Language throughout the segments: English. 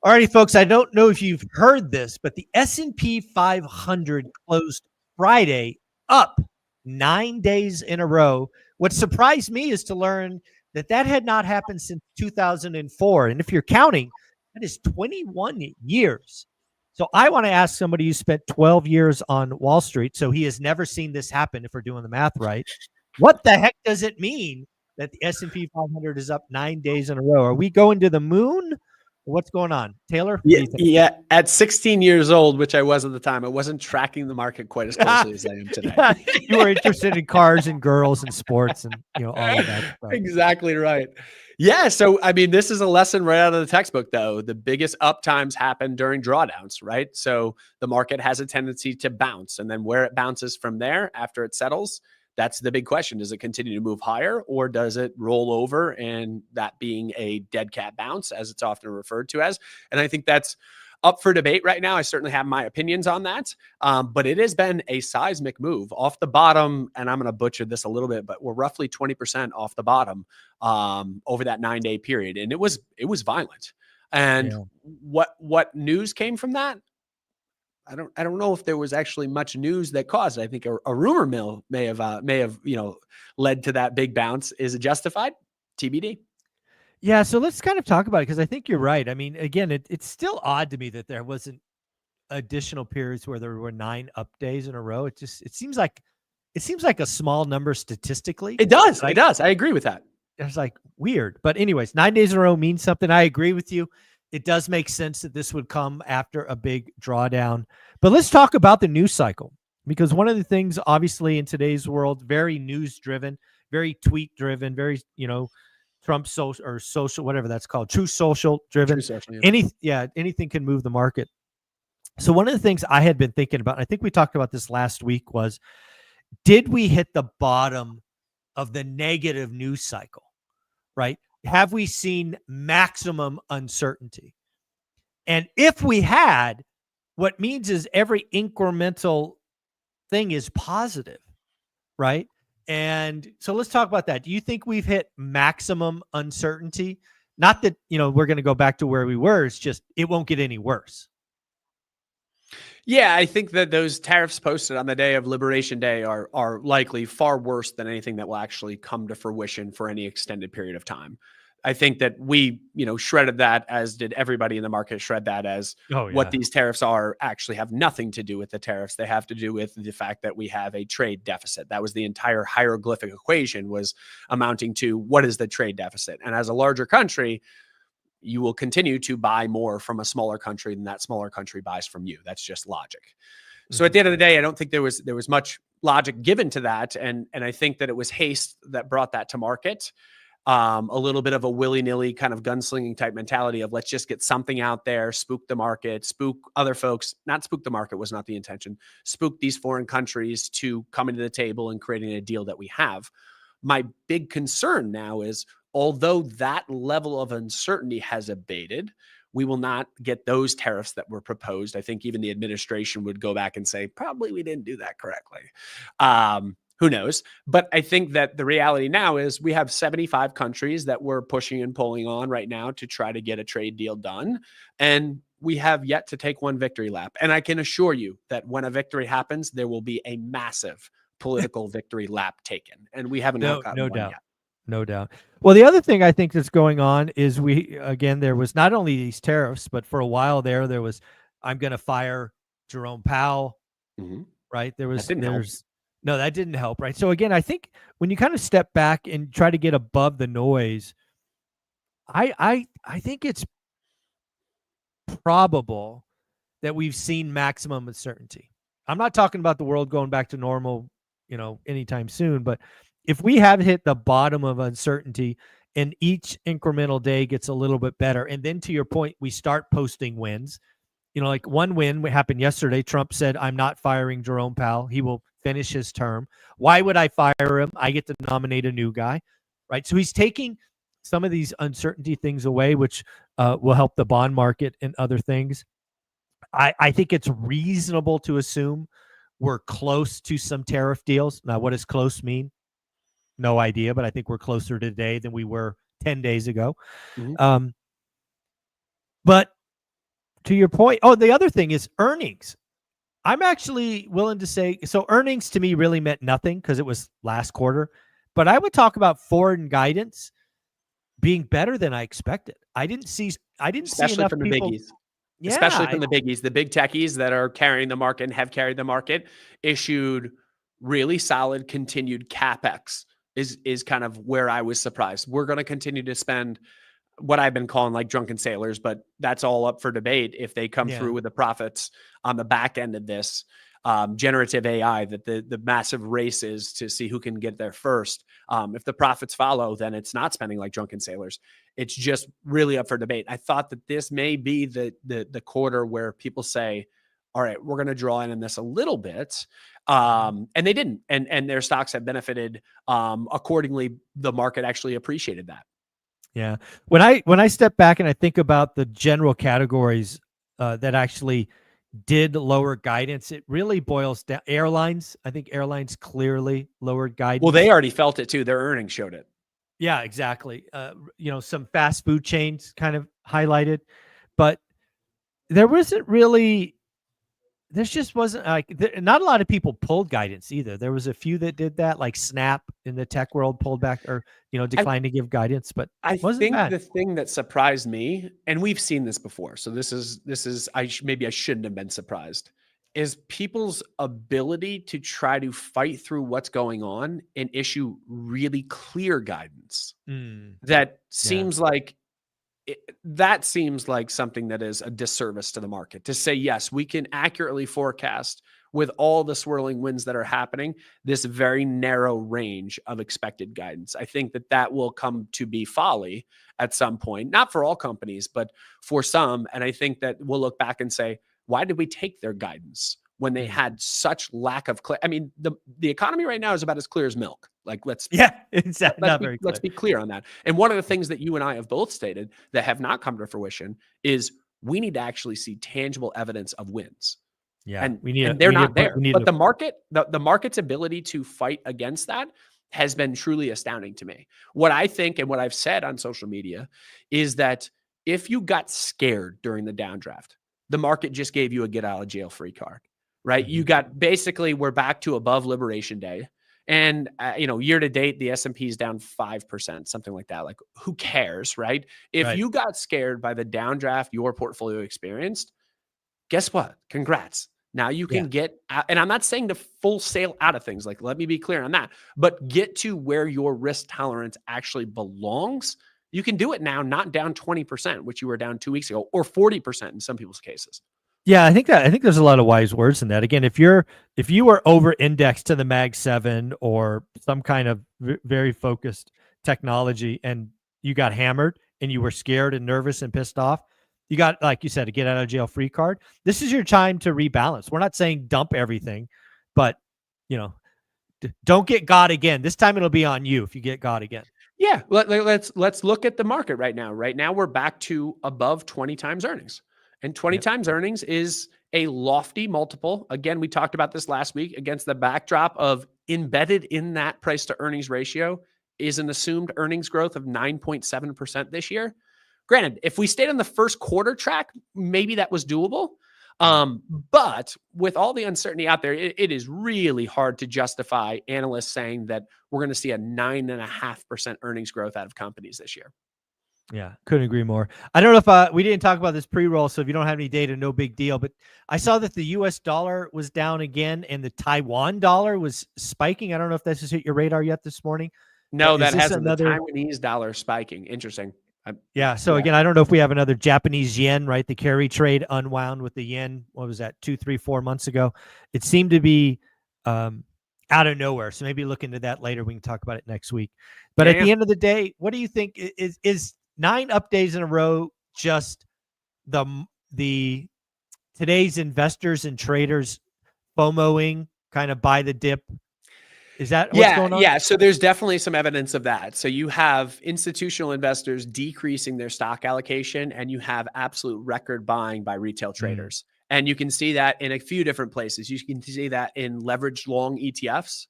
All righty, folks. I don't know if you've heard this, but the S&P 500 closed Friday up 9 days in a row. What surprised me is to learn that that had not happened since 2004. And if you're counting, that is 21 years. So I want to ask somebody who spent 12 years on Wall Street, so he has never seen this happen if we're doing the math right. What the heck does it mean that the S&P 500 is up 9 days in a row? Are we going to the moon? What's going on? Taylor, what do Yeah, you think? yeah. At 16 years old, which I was at the time, I wasn't tracking the market quite as closely as I am today. Yeah, you were interested in cars and girls and sports and all of that stuff. Exactly right. Yeah. So, I mean, this is a lesson right out of the textbook, though. The biggest up times happen during drawdowns, right? So the market has a tendency to bounce. And then where it bounces from there after it settles, that's the big question. Does it continue to move higher or does it roll over, and that being a dead cat bounce, as it's often referred to as? And I think that's up for debate right now. I certainly have my opinions on that. But it has been a seismic move off the bottom. And I'm going to butcher this a little bit, but we're roughly 20% off the bottom over that 9-day period. And it was violent. And what news came from that? I don't know if there was actually much news that caused it. I think a rumor mill may have led to that big bounce. Is it justified? TBD. Yeah, so let's kind of talk about it, because I think you're right. I mean, again, it's still odd to me that there wasn't additional periods where there were 9 up days in a row. It seems like a small number statistically. It does. It does. I agree with that. It's like weird. But anyways, 9 days in a row means something. I agree with you. It does make sense that this would come after a big drawdown. But let's talk about the news cycle, because one of the things, obviously, in today's world, very news driven, very tweet driven, very, Trump social, whatever that's called, true social driven. True social, yeah. Anything can move the market. So one of the things I had been thinking about, and I think we talked about this last week, was, did we hit the bottom of the negative news cycle, right? Have we seen maximum uncertainty? And if we had, what means is every incremental thing is positive, right? And so let's talk about that. Do you think we've hit maximum uncertainty? Not that, we're going to go back to where we were. It's just, it won't get any worse. Yeah, I think that those tariffs posted on the day of Liberation Day are likely far worse than anything that will actually come to fruition for any extended period of time. I think that we, shredded that, as did everybody in the market shred that, as what these tariffs are actually have nothing to do with the tariffs. They have to do with the fact that we have a trade deficit. That was the entire hieroglyphic equation, was amounting to, what is the trade deficit? And as a larger country, you will continue to buy more from a smaller country than that smaller country buys from you. That's just logic. So at the end of the day, I don't think there was much logic given to that. And I think that it was haste that brought that to market. A little bit of a willy-nilly kind of gunslinging type mentality of, let's just get something out there, spook the market, spook other folks. Not spook the market was not the intention. Spook these foreign countries to coming to the table and creating a deal that we have. My big concern now is, although that level of uncertainty has abated, we will not get those tariffs that were proposed. I think even the administration would go back and say, probably we didn't do that correctly. Who knows? But I think that the reality now is we have 75 countries that we're pushing and pulling on right now to try to get a trade deal done. And we have yet to take one victory lap. And I can assure you that when a victory happens, there will be a massive political victory lap taken. And we haven't gotten one yet. No doubt. Well, the other thing I think that's going on is there was not only these tariffs, but for a while there was, I'm going to fire Jerome Powell, right? No, that didn't help, right? So again, I think when you kind of step back and try to get above the noise, I think it's probable that we've seen maximum uncertainty. I'm not talking about the world going back to normal, anytime soon, but if we have hit the bottom of uncertainty and each incremental day gets a little bit better, and then to your point, we start posting wins, like one win happened yesterday. Trump said, I'm not firing Jerome Powell. He will finish his term. Why would I fire him? I get to nominate a new guy, right? So he's taking some of these uncertainty things away, which will help the bond market and other things. I think it's reasonable to assume we're close to some tariff deals. Now, what does close mean? No idea, but I think we're closer today than we were 10 days ago. But to your point, oh, the other thing is earnings. I'm actually willing to say, so earnings to me really meant nothing because it was last quarter, but I would talk about forward guidance being better than I expected. I didn't see especially enough from the people. biggies. Yeah, Especially from the biggies, the big techies that are carrying the market and have carried the market, issued really solid continued capex is kind of where I was surprised. We're going to continue to spend what I've been calling like drunken sailors, but that's all up for debate if they come yeah, through with the profits on the back end of this generative AI that the massive race is to see who can get there first. If the profits follow, then it's not spending like drunken sailors. It's just really up for debate. I thought that this may be the quarter where people say, all right, we're going to draw in on this a little bit. And they didn't. And their stocks have benefited accordingly. The market actually appreciated that. yeah. When I step back and I think about the general categories that actually did lower guidance, it really boils down airlines. I think airlines clearly lowered Well, guidance. they already felt it too. Their earnings showed it. Yeah, exactly. Some fast food chains kind of highlighted, but there wasn't really. This just wasn't like not a lot of people pulled guidance either. There was a few that did that, like Snap in the tech world pulled back or declined to give guidance, but I wasn't think bad. the thing that surprised me, and we've seen this before, so this is maybe I shouldn't have been surprised, is people's ability to try to fight through what's going on and issue really clear guidance. Mm, That yeah. seems like that seems like something that is a disservice to the market to say, yes, we can accurately forecast with all the swirling winds that are happening, this very narrow range of expected guidance. I think that will come to be folly at some point, not for all companies, but for some. And I think that we'll look back and say, why did we take their guidance when they Mm. had such lack of I mean, the economy right now is about as clear as milk. Like Yeah, exactly. Not very let's clear. be clear on that. And one of the things that you and I have both stated that have not come to fruition is we need to actually see tangible evidence of wins. Yeah, And we need they're not to there. But the market's ability to fight against that has been truly astounding to me. What I think and what I've said on social media is that if you got scared during the downdraft, the market just gave you a get out of jail free card, right? You got basically we're back to above Liberation Day. And year to date, the S&P is down 5%, something like that. Like, who cares, right? If right. you got scared by the downdraft your portfolio experienced, guess what? Congrats. Now you Yeah. can get out, and I'm not saying to full sail out of things. Like, let me be clear on that, but get to where your risk tolerance actually belongs. You can do it now, not down 20%, which you were down 2 weeks ago, or 40% in some people's cases. Yeah, I think there's a lot of wise words in that. Again, if you were over indexed to the Mag 7 or some kind of very focused technology and you got hammered and you were scared and nervous and pissed off, you got, like you said, a get out of jail free card. This is your time to rebalance. We're not saying dump everything, but don't get God again. This time it'll be on you if you get God again. Yeah, let's look at the market right now. Right now we're back to above 20 times earnings. And 20 Yep. times earnings is a lofty multiple. Again, we talked about this last week against the backdrop of embedded in that price to earnings ratio is an assumed earnings growth of 9.7% this year. Granted, if we stayed on the first quarter track, maybe that was doable. But with all the uncertainty out there, it is really hard to justify analysts saying that we're going to see a 9.5% earnings growth out of companies this year. Yeah, couldn't agree more. I don't know if we didn't talk about this pre-roll, so if you don't have any data, no big deal. But I saw that the U.S. dollar was down again, and the Taiwan dollar was spiking. I don't know if that's just hit your radar yet this morning. No, Is that this hasn't. The another? Taiwanese dollar spiking. Interesting. Yeah. So again, I don't know if we have another Japanese yen, right? The carry trade unwound with the yen. What was that? 2, 3, 4 months ago. It seemed to be out of nowhere. So maybe look into that later. We can talk about it next week. But at the end of the day, what do you think is 9 up days in a row just the today's investors and traders FOMOing, kind of buy the dip? Is that what's going on? Yeah. So there's definitely some evidence of that. So you have institutional investors decreasing their stock allocation, and you have absolute record buying by retail traders. And you can see that in a few different places. You can see that in leveraged long ETFs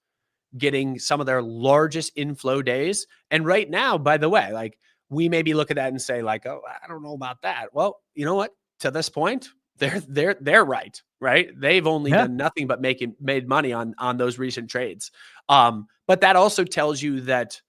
getting some of their largest inflow days. And right now, by the way, like, we maybe look at that and say like, oh, I don't know about that. Well, you know what? to this point, they're right, right? They've only Yeah. done nothing but made money on those recent trades. But that also tells you that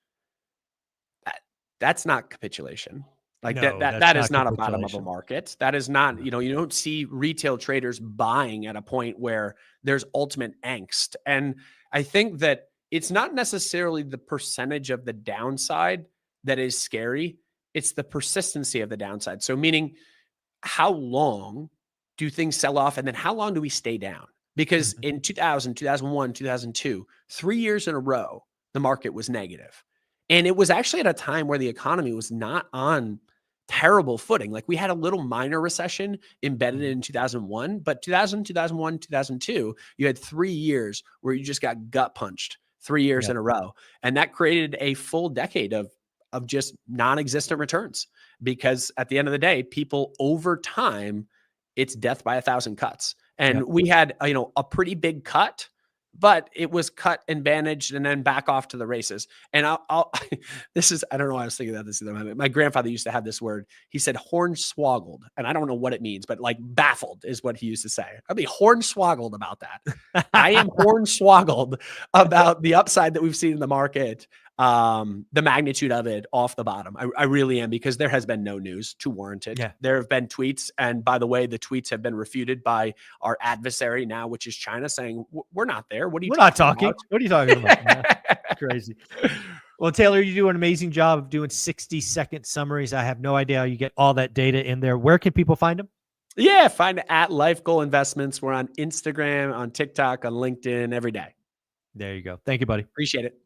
that's not capitulation. Like No, that's that is not not a bottom of a capitulation. market. That is not, No. you don't see retail traders buying at a point where there's ultimate angst. And I think that it's not necessarily the percentage of the downside that is scary. It's the persistency of the downside. So meaning, how long do things sell off, and then how long do we stay down? Because Mhm. in 2000, 2001, 2002, 3 years in a row, the market was negative. And it was actually at a time where the economy was not on terrible footing. Like, we had a little minor recession embedded Mhm. in 2001, but 2000, 2001, 2002, you had 3 years where you just got gut punched 3 years Yep. in a row. And that created a full decade of just non-existent returns, because at the end of the day, people over time, it's death by a thousand cuts. And Yep. we had, a pretty big cut, but it was cut and bandaged and then back off to the races. And I'll this is, I don't know why I was thinking about this either. My grandfather used to have this word. He said hornswoggled, and I don't know what it means, but like baffled is what he used to say. I'd be hornswoggled about that. I am hornswoggled about the upside that we've seen in the market, the magnitude of it off the bottom. I really am, because there has been no news to warrant it. Yeah. There have been tweets. And by the way, the tweets have been refuted by our adversary now, which is China, saying, We're not there. What are you We're not talking talking. about?" What are you talking about? Yeah. Crazy. Well, Taylor, you do an amazing job of doing 60-second summaries. I have no idea how you get all that data in there. Where can people find them? Yeah, find it at LifeGoal Investments. We're on Instagram, on TikTok, on LinkedIn every day. There you go. Thank you, buddy. Appreciate it.